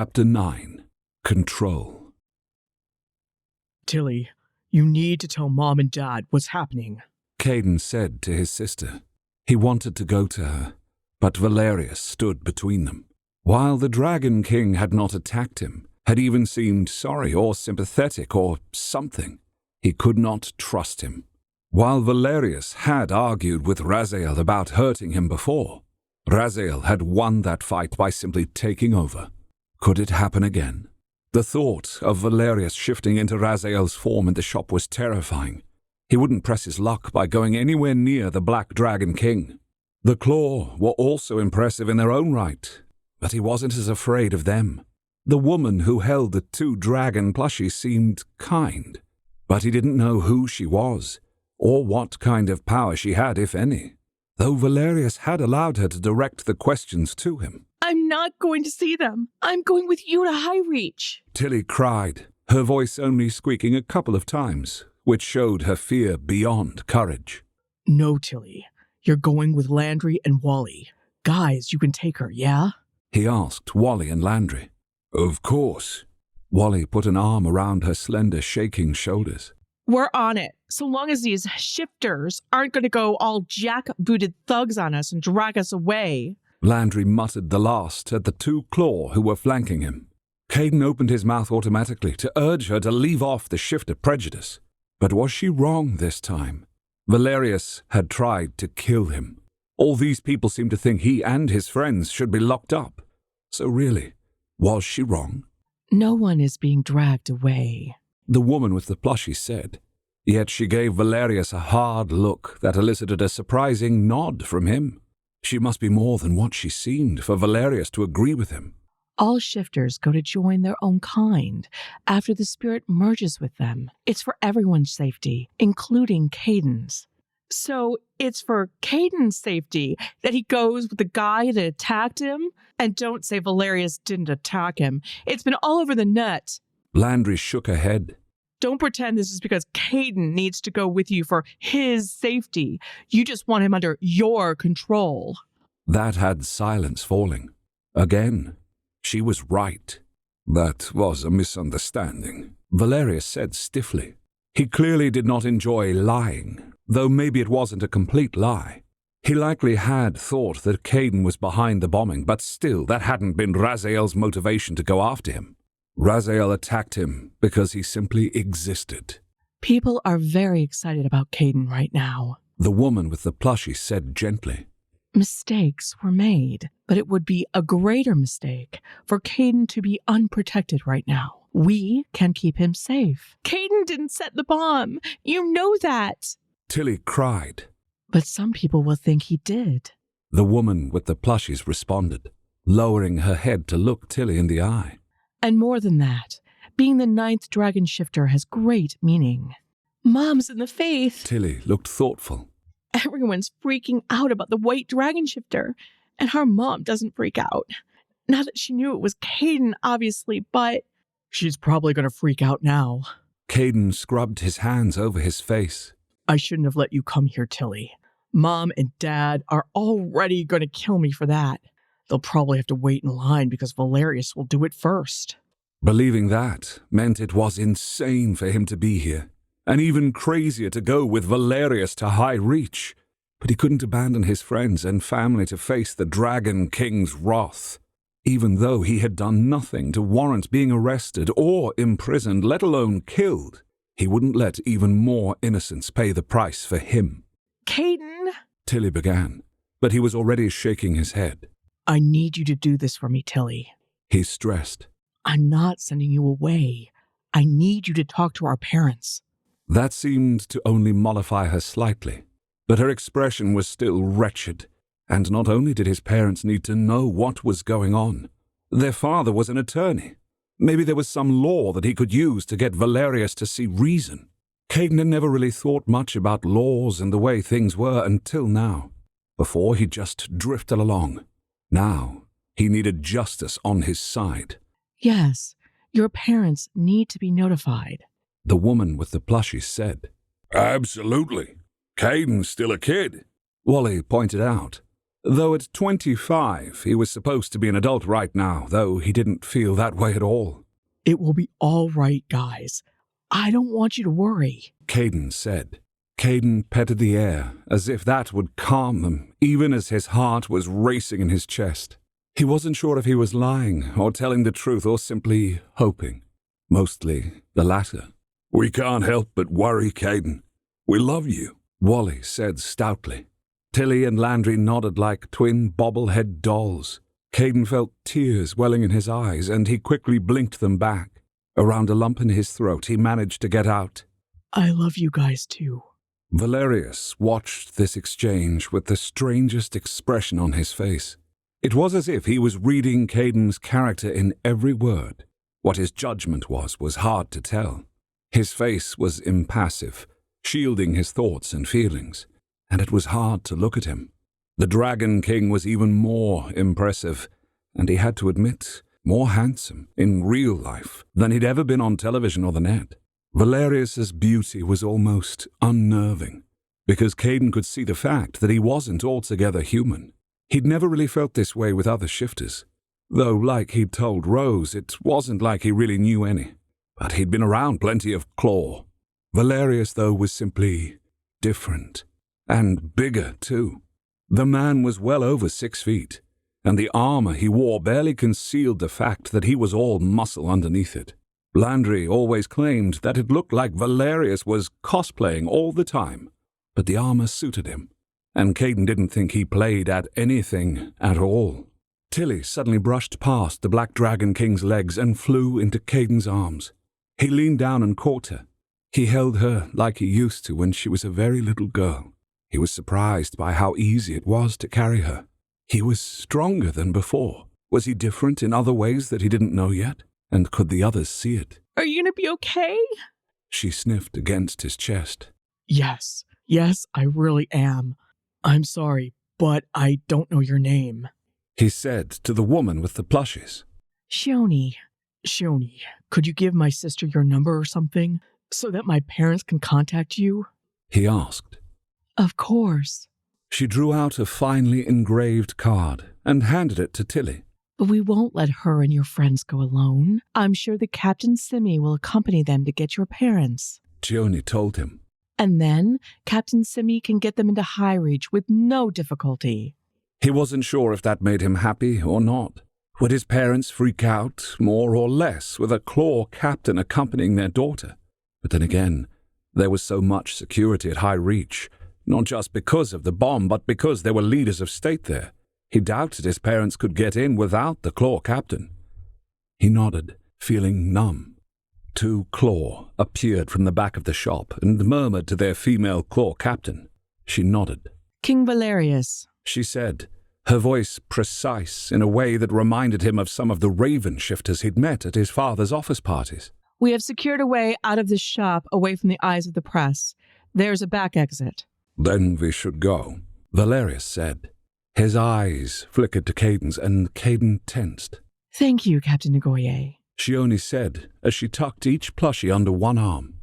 Chapter 9. Control. Tilly, you need to tell Mom and Dad what's happening. Caden said to his sister. He wanted to go to her, but Valerius stood between them. While the Dragon King had not attacked him, had even seemed sorry or sympathetic or something, he could not trust him. While Valerius had argued with Raziel about hurting him before, Raziel had won that fight by simply taking over. Could it happen again? The thought of Valerius shifting into Raziel's form in the shop was terrifying. He wouldn't press his luck by going anywhere near the Black Dragon King. The Claw were also impressive in their own right, but he wasn't as afraid of them. The woman who held the 2 dragon plushies seemed kind, but he didn't know who she was, or what kind of power she had, if any, though Valerius had allowed her to direct the questions to him. I'm not going to see them. I'm going with you to High Reach. Tilly cried, her voice only squeaking a couple of times, which showed her fear beyond courage. No, Tilly. You're going with Landry and Wally. Guys, you can take her, yeah? He asked Wally and Landry. Of course. Wally put an arm around her slender, shaking shoulders. We're on it, so long as these shifters aren't going to go all jack-booted thugs on us and drag us away. Landry muttered the last at the 2 Claw who were flanking him. Caden opened his mouth automatically to urge her to leave off the shifter prejudice. But was she wrong this time? Valerius had tried to kill him. All these people seemed to think he and his friends should be locked up. So really, was she wrong? No one is being dragged away, the woman with the plushie said. Yet she gave Valerius a hard look that elicited a surprising nod from him. She must be more than what she seemed for Valerius to agree with him. All shifters go to join their own kind after the spirit merges with them. It's for everyone's safety, including Caden's. So it's for Caden's safety that he goes with the guy that attacked him? And don't say Valerius didn't attack him. It's been all over the net. Landry shook her head. Don't pretend this is because Caden needs to go with you for his safety. You just want him under your control. That had silence falling. Again, she was right. That was a misunderstanding, Valerius said stiffly. He clearly did not enjoy lying, though maybe it wasn't a complete lie. He likely had thought that Caden was behind the bombing, but still that hadn't been Raziel's motivation to go after him. Raziel attacked him because he simply existed. People are very excited about Caden right now, the woman with the plushie said gently. Mistakes were made, but it would be a greater mistake for Caden to be unprotected right now. We can keep him safe. Caden didn't set the bomb. You know that. Tilly cried. But some people will think he did. The woman with the plushies responded, lowering her head to look Tilly in the eye. And more than that, being the 9th dragon shifter has great meaning. Mom's in the faith. Tilly looked thoughtful. Everyone's freaking out about the white dragon shifter, and our mom doesn't freak out. Not that she knew it was Caden, obviously, but she's probably going to freak out now. Caden scrubbed his hands over his face. I shouldn't have let you come here, Tilly. Mom and Dad are already going to kill me for that. They'll probably have to wait in line because Valerius will do it first. Believing that meant it was insane for him to be here, and even crazier to go with Valerius to High Reach. But he couldn't abandon his friends and family to face the Dragon King's wrath. Even though he had done nothing to warrant being arrested or imprisoned, let alone killed, he wouldn't let even more innocents pay the price for him. Caden, Tilly began, but he was already shaking his head. I need you to do this for me, Tilly. He stressed. I'm not sending you away. I need you to talk to our parents. That seemed to only mollify her slightly, but her expression was still wretched. And not only did his parents need to know what was going on, their father was an attorney. Maybe there was some law that he could use to get Valerius to see reason. Caden had never really thought much about laws and the way things were until now. Before, he just drifted along. Now, he needed justice on his side. Yes, your parents need to be notified, the woman with the plushies said. Absolutely. Caden's still a kid, Wally pointed out. Though at 25, he was supposed to be an adult right now, though he didn't feel that way at all. It will be all right, guys. I don't want you to worry, Caden said. Caden petted the air, as if that would calm them, even as his heart was racing in his chest. He wasn't sure if he was lying, or telling the truth, or simply hoping. Mostly the latter. "We can't help but worry, Caden. We love you," Wally said stoutly. Tilly and Landry nodded like twin bobblehead dolls. Caden felt tears welling in his eyes, and he quickly blinked them back. Around a lump in his throat, he managed to get out, I love you guys too. Valerius watched this exchange with the strangest expression on his face. It was as if he was reading Caden's character in every word. What his judgment was hard to tell. His face was impassive, shielding his thoughts and feelings, and it was hard to look at him. The Dragon King was even more impressive, and he had to admit, more handsome in real life than he'd ever been on television or the net. Valerius's beauty was almost unnerving, because Caden could see the fact that he wasn't altogether human. He'd never really felt this way with other shifters, though like he'd told Rose, it wasn't like he really knew any. But he'd been around plenty of claw. Valerius, though, was simply different, and bigger, too. The man was well over 6 feet, and the armor he wore barely concealed the fact that he was all muscle underneath it. Landry always claimed that it looked like Valerius was cosplaying all the time, but the armor suited him, and Caden didn't think he played at anything at all. Tilly suddenly brushed past the Black Dragon King's legs and flew into Caden's arms. He leaned down and caught her. He held her like he used to when she was a very little girl. He was surprised by how easy it was to carry her. He was stronger than before. Was he different in other ways that he didn't know yet? And could the others see it? Are you going to be okay? She sniffed against his chest. Yes, I really am. I'm sorry, but I don't know your name. He said to the woman with the plushes. Shoni, could you give my sister your number or something so that my parents can contact you? He asked. Of course. She drew out a finely engraved card and handed it to Tilly. But we won't let her and your friends go alone. I'm sure that Captain Simi will accompany them to get your parents. Gioni told him. And then Captain Simi can get them into High Reach with no difficulty. He wasn't sure if that made him happy or not. Would his parents freak out more or less with a claw captain accompanying their daughter? But then again, there was so much security at High Reach, not just because of the bomb, but because there were leaders of state there. He doubted his parents could get in without the claw captain. He nodded, feeling numb. 2 claw appeared from the back of the shop and murmured to their female claw captain. She nodded. King Valerius, she said, her voice precise in a way that reminded him of some of the Raven shifters he'd met at his father's office parties. We have secured a way out of this shop away from the eyes of the press. There's a back exit. Then we should go, Valerius said. His eyes flickered to Caden's, and Caden tensed. Thank you, Captain Nagoye, she only said as she tucked each plushie under one arm.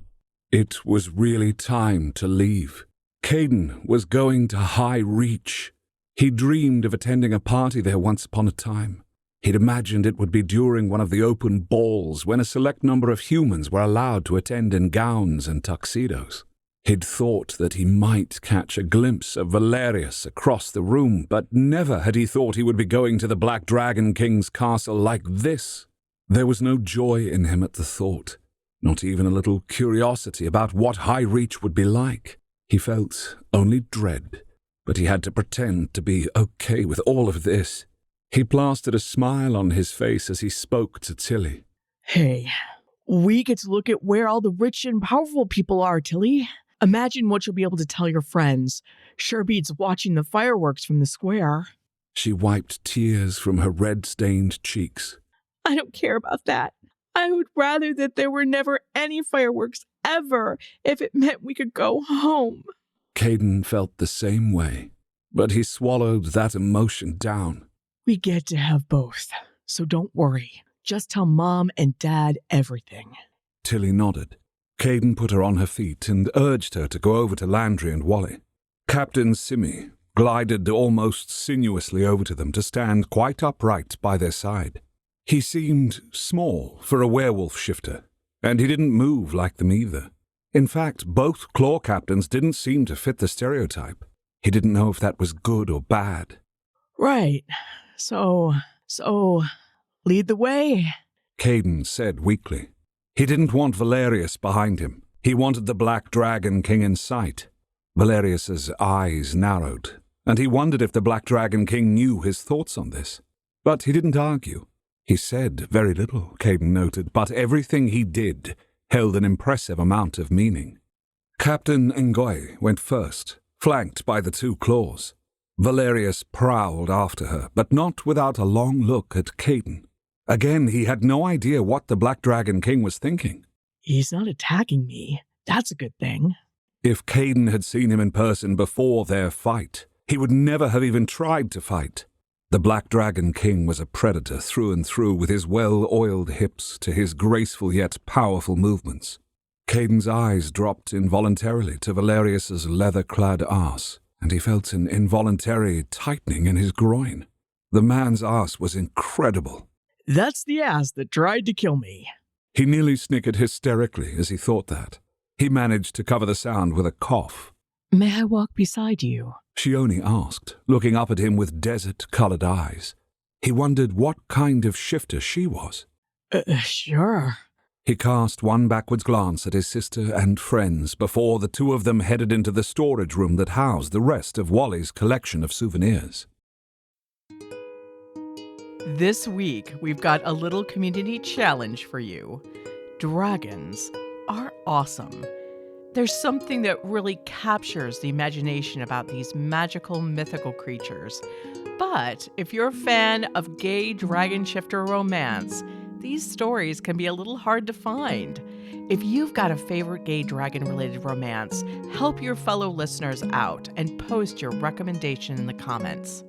It was really time to leave. Caden was going to High Reach. He dreamed of attending a party there once upon a time. He'd imagined it would be during one of the open balls when a select number of humans were allowed to attend in gowns and tuxedos. He'd thought that he might catch a glimpse of Valerius across the room, but never had he thought he would be going to the Black Dragon King's castle like this. There was no joy in him at the thought, not even a little curiosity about what High Reach would be like. He felt only dread, but he had to pretend to be okay with all of this. He plastered a smile on his face as he spoke to Tilly. Hey, we get to look at where all the rich and powerful people are, Tilly. Imagine what you'll be able to tell your friends. Sure beats watching the fireworks from the square. She wiped tears from her red-stained cheeks. I don't care about that. I would rather that there were never any fireworks ever if it meant we could go home. Caden felt the same way, but he swallowed that emotion down. We get to have both, so don't worry. Just tell Mom and Dad everything. Tilly nodded. Caden put her on her feet and urged her to go over to Landry and Wally. Captain Simi glided almost sinuously over to them to stand quite upright by their side. He seemed small for a werewolf shifter, and he didn't move like them either. In fact, both claw captains didn't seem to fit the stereotype. He didn't know if that was good or bad. Right. So, lead the way, Caden said weakly. He didn't want Valerius behind him. He wanted the Black Dragon King in sight. Valerius's eyes narrowed, and he wondered if the Black Dragon King knew his thoughts on this. But he didn't argue. He said very little, Caden noted, but everything he did held an impressive amount of meaning. Captain Ngoy went first, flanked by the two claws. Valerius prowled after her, but not without a long look at Caden. Again, he had no idea what the Black Dragon King was thinking. He's not attacking me. That's a good thing. If Caden had seen him in person before their fight, he would never have even tried to fight. The Black Dragon King was a predator through and through, with his well-oiled hips to his graceful yet powerful movements. Caden's eyes dropped involuntarily to Valerius's leather-clad arse, and he felt an involuntary tightening in his groin. The man's arse was incredible. That's the ass that tried to kill me. He nearly snickered hysterically as he thought that. He managed to cover the sound with a cough. May I walk beside you? Shione asked, looking up at him with desert-colored eyes. He wondered what kind of shifter she was. Sure. He cast one backwards glance at his sister and friends before the two of them headed into the storage room that housed the rest of Wally's collection of souvenirs. This week, we've got a little community challenge for you. Dragons are awesome. There's something that really captures the imagination about these magical, mythical creatures. But if you're a fan of gay dragon shifter romance, these stories can be a little hard to find. If you've got a favorite gay dragon-related romance, help your fellow listeners out and post your recommendation in the comments.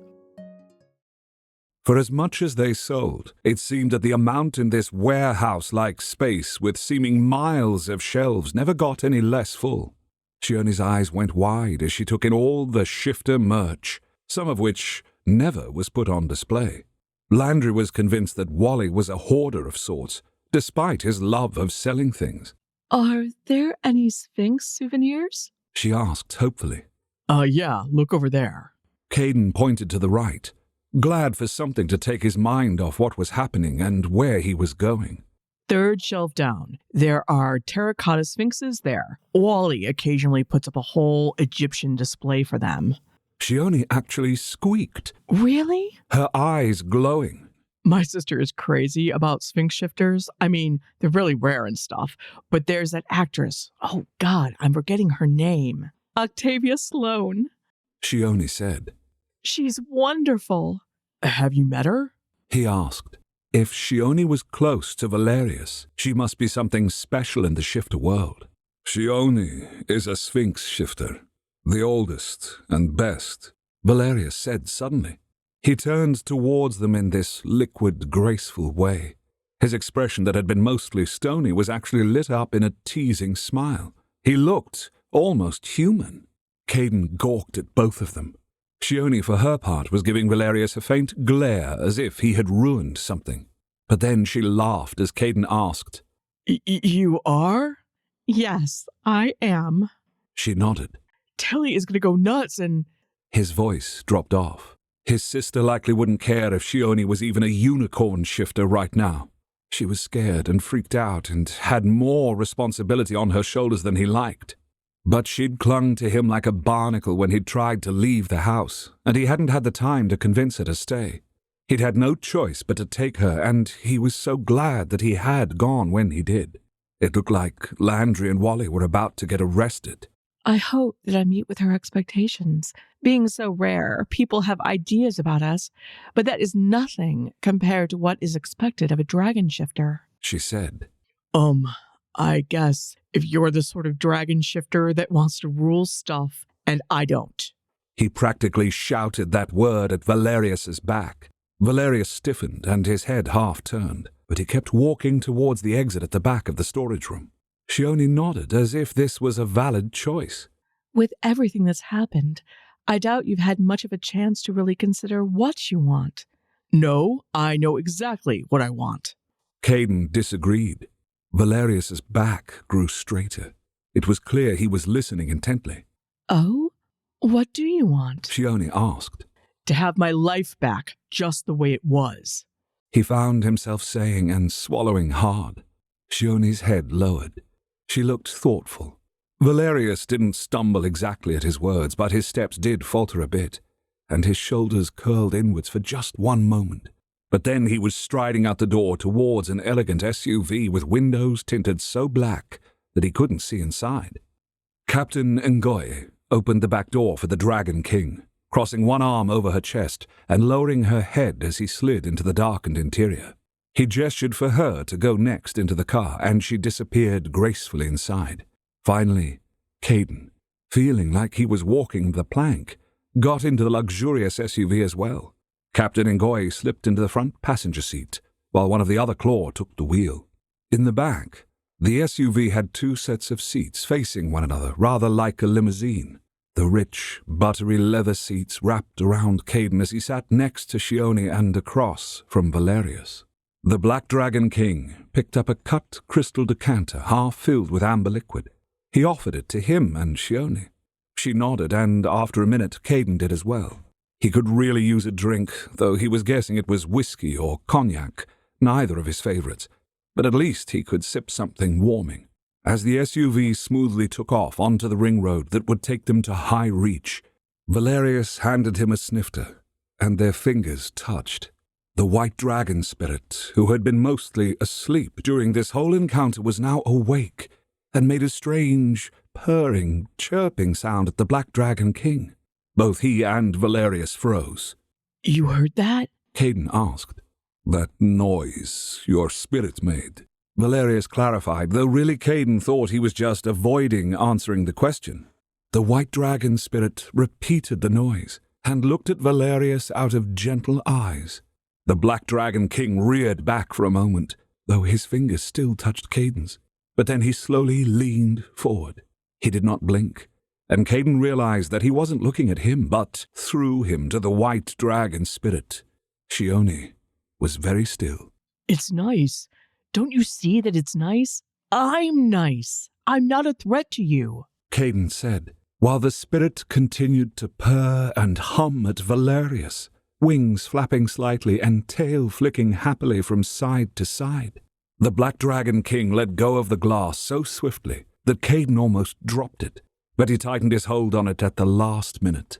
For as much as they sold, it seemed that the amount in this warehouse-like space with seeming miles of shelves never got any less full. Shione's eyes went wide as she took in all the shifter merch, some of which never was put on display. Landry was convinced that Wally was a hoarder of sorts, despite his love of selling things. Are there any Sphinx souvenirs? She asked hopefully. Yeah, look over there. Caden pointed to the right, glad for something to take his mind off what was happening and where he was going. Third shelf down. There are terracotta sphinxes there. Wally occasionally puts up a whole Egyptian display for them. Shione actually squeaked. Really? Her eyes glowing. My sister is crazy about sphinx shifters. I mean, they're really rare and stuff. But there's that actress. Oh, God, I'm forgetting her name. Octavia Sloane. Shione said. She's wonderful. Have you met her? He asked. If Shione was close to Valerius, she must be something special in the shifter world. Shione is a sphinx shifter, the oldest and best, Valerius said suddenly. He turned towards them in this liquid, graceful way. His expression that had been mostly stony was actually lit up in a teasing smile. He looked almost human. Caden gawked at both of them. Shione, for her part, was giving Valerius a faint glare as if he had ruined something. But then she laughed as Caden asked, You are? Yes, I am. She nodded. Tilly is going to go nuts and... His voice dropped off. His sister likely wouldn't care if Shione was even a unicorn shifter right now. She was scared and freaked out and had more responsibility on her shoulders than he liked. But she'd clung to him like a barnacle when he'd tried to leave the house, and he hadn't had the time to convince her to stay. He'd had no choice but to take her, and he was so glad that he had gone when he did. It looked like Landry and Wally were about to get arrested. I hope that I meet with her expectations. Being so rare, people have ideas about us, but that is nothing compared to what is expected of a dragon shifter, she said. I guess if you're the sort of dragon shifter that wants to rule stuff, and I don't. He practically shouted that word at Valerius's back. Valerius stiffened and his head half turned, but he kept walking towards the exit at the back of the storage room. She only nodded as if this was a valid choice. With everything that's happened, I doubt you've had much of a chance to really consider what you want. No, I know exactly what I want. Caden disagreed. Valerius's back grew straighter. It was clear he was listening intently. Oh? What do you want? Shione asked. To have my life back, just the way it was. He found himself saying and swallowing hard. Shione's head lowered. She looked thoughtful. Valerius didn't stumble exactly at his words, but his steps did falter a bit, and his shoulders curled inwards for just one moment. But then he was striding out the door towards an elegant SUV with windows tinted so black that he couldn't see inside. Captain Ngoye opened the back door for the Dragon King, crossing one arm over her chest and lowering her head as he slid into the darkened interior. He gestured for her to go next into the car, and she disappeared gracefully inside. Finally, Caden, feeling like he was walking the plank, got into the luxurious SUV as well. Captain Ngoye slipped into the front passenger seat, while one of the other claw took the wheel. In the back, the SUV had two sets of seats facing one another, rather like a limousine. The rich, buttery leather seats wrapped around Caden as he sat next to Shione and across from Valerius. The Black Dragon King picked up a cut crystal decanter half filled with amber liquid. He offered it to him and Shione. She nodded, and after a minute, Caden did as well. He could really use a drink, though he was guessing it was whiskey or cognac, neither of his favorites, but at least he could sip something warming. As the SUV smoothly took off onto the ring road that would take them to High Reach, Valerius handed him a snifter, and their fingers touched. The white dragon spirit, who had been mostly asleep during this whole encounter, was now awake and made a strange, purring, chirping sound at the Black Dragon King. Both he and Valerius froze. You heard that? Caden asked. That noise your spirit made, Valerius clarified, though really Caden thought he was just avoiding answering the question. The white dragon spirit repeated the noise and looked at Valerius out of gentle eyes. The Black Dragon King reared back for a moment, though his fingers still touched Caden's. But then he slowly leaned forward. He did not blink, and Caden realized that he wasn't looking at him, but through him to the white dragon spirit. Shione was very still. It's nice. Don't you see that it's nice? I'm nice. I'm not a threat to you, Caden said, while the spirit continued to purr and hum at Valerius, wings flapping slightly and tail flicking happily from side to side. The Black Dragon King let go of the glass so swiftly that Caden almost dropped it, but he tightened his hold on it at the last minute.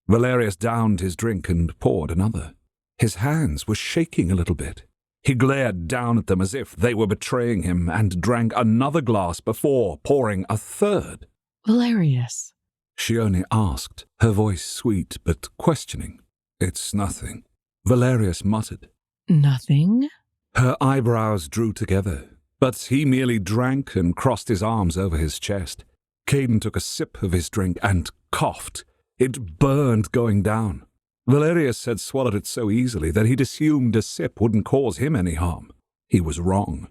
Valerius downed his drink and poured another. His hands were shaking a little bit. He glared down at them as if they were betraying him and drank another glass before pouring a third. Valerius, Shione asked, her voice sweet but questioning. It's nothing, Valerius muttered. Nothing? Her eyebrows drew together, but he merely drank and crossed his arms over his chest. Caden took a sip of his drink and coughed. It burned going down. Valerius had swallowed it so easily that he'd assumed a sip wouldn't cause him any harm. He was wrong.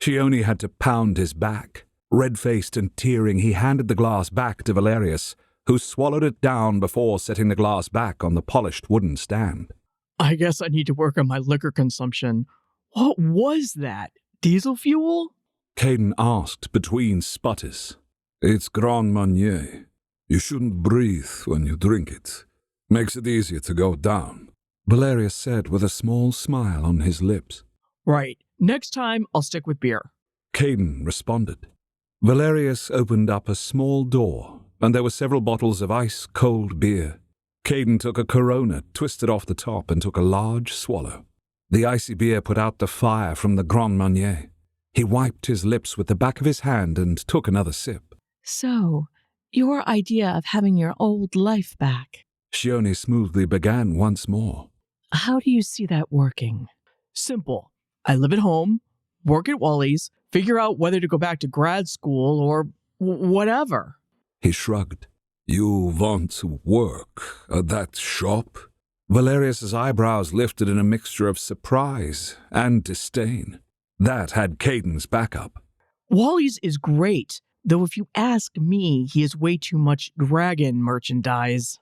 Shione had to pound his back. Red-faced and tearing, he handed the glass back to Valerius, who swallowed it down before setting the glass back on the polished wooden stand. I guess I need to work on my liquor consumption. What was that? Diesel fuel? Caden asked between sputters. It's Grand Marnier. You shouldn't breathe when you drink it. Makes it easier to go down, Valerius said with a small smile on his lips. Right. Next time, I'll stick with beer. Caden responded. Valerius opened up a small door, and there were several bottles of ice-cold beer. Caden took a Corona, twisted off the top, and took a large swallow. The icy beer put out the fire from the Grand Marnier. He wiped his lips with the back of his hand and took another sip. So, your idea of having your old life back. Shione smoothly began once more. How do you see that working? Simple. I live at home, work at Wally's, figure out whether to go back to grad school or whatever. He shrugged. You want to work at that shop? Valerius's eyebrows lifted in a mixture of surprise and disdain. That had Caden's backup. Wally's is great, though if you ask me, he has way too much dragon merchandise.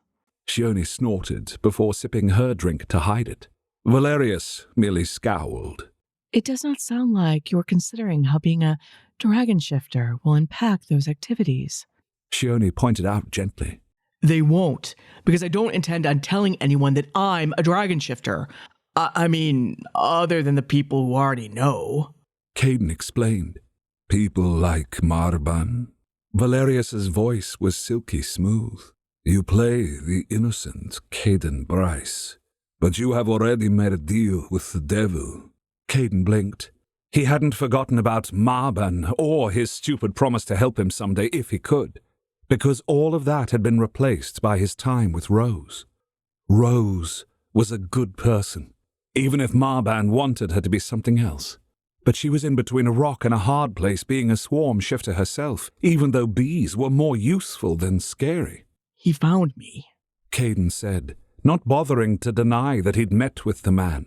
Shione snorted before sipping her drink to hide it. Valerius merely scowled. It does not sound like you're considering how being a dragon shifter will impact those activities. Shione pointed out gently. They won't, because I don't intend on telling anyone that I'm a dragon shifter. I mean, other than the people who already know. Caden explained. People like Marban. Valerius's voice was silky smooth. You play the innocent Caden Bryce, but you have already made a deal with the devil. Caden blinked. He hadn't forgotten about Marban or his stupid promise to help him someday if he could, because all of that had been replaced by his time with Rose. Rose was a good person, even if Marban wanted her to be something else. But she was in between a rock and a hard place being a swarm shifter herself, even though bees were more useful than scary. He found me, Caden said, not bothering to deny that he'd met with the man.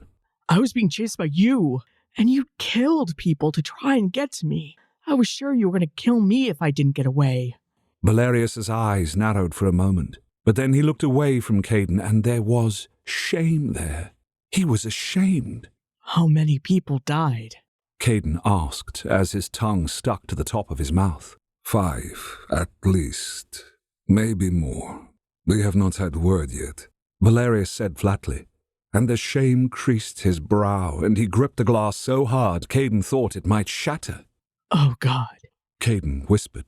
I was being chased by you, and you killed people to try and get to me. I was sure you were going to kill me if I didn't get away. Valerius's eyes narrowed for a moment, but then he looked away from Caden, and there was shame there. He was ashamed. How many people died? Caden asked as his tongue stuck to the top of his mouth. 5, at least. Maybe more. We have not had word yet, Valerius said flatly, and the shame creased his brow, and he gripped the glass so hard Caden thought it might shatter. Oh, God, Caden whispered.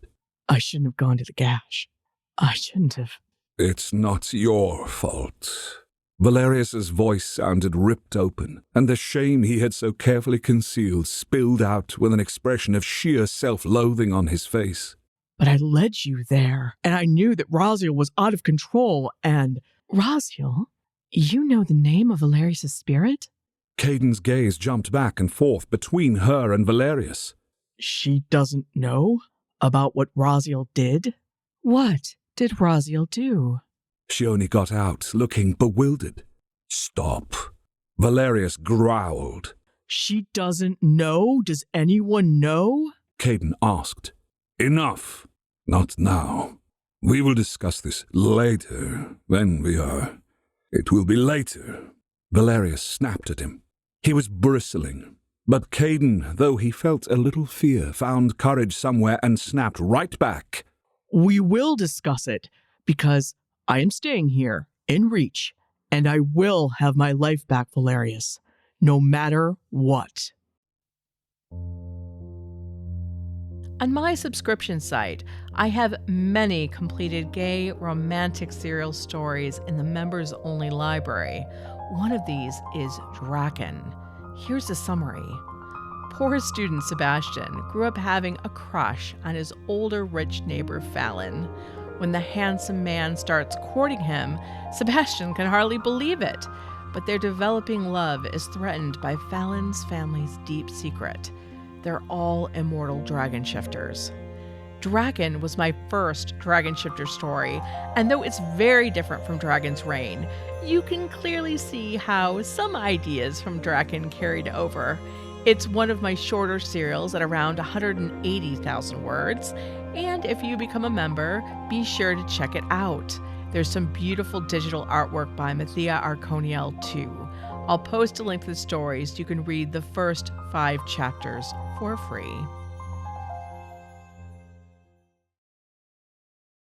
I shouldn't have gone to the gash. I shouldn't have. It's not your fault. Valerius's voice sounded ripped open, and the shame he had so carefully concealed spilled out with an expression of sheer self-loathing on his face. But I led you there, and I knew that Raziel was out of control, and... Raziel? You know the name of Valerius' spirit? Caden's gaze jumped back and forth between her and Valerius. She doesn't know about what Raziel did? What did Raziel do? Shione got out, looking bewildered. Stop. Valerius growled. She doesn't know? Does anyone know? Caden asked. Enough. Not now. We will discuss this later, when we are. It will be later. Valerius snapped at him. He was bristling, but Caden, though he felt a little fear, found courage somewhere and snapped right back. We will discuss it, because I am staying here, in reach, and I will have my life back, Valerius, no matter what. On my subscription site, I have many completed gay romantic serial stories in the members-only library. One of these is Draken. Here's a summary. Poor student Sebastian grew up having a crush on his older rich neighbor Fallon. When the handsome man starts courting him, Sebastian can hardly believe it. But their developing love is threatened by Fallon's family's deep secret. They're all immortal dragon shifters. Draken was my first dragon shifter story, and though it's very different from Dragon's Reign, you can clearly see how some ideas from Draken carried over. It's one of my shorter serials at around 180,000 words, and if you become a member, be sure to check it out. There's some beautiful digital artwork by Mathia Arconiel too. I'll post a link to the stories so you can read the first 5 chapters for free.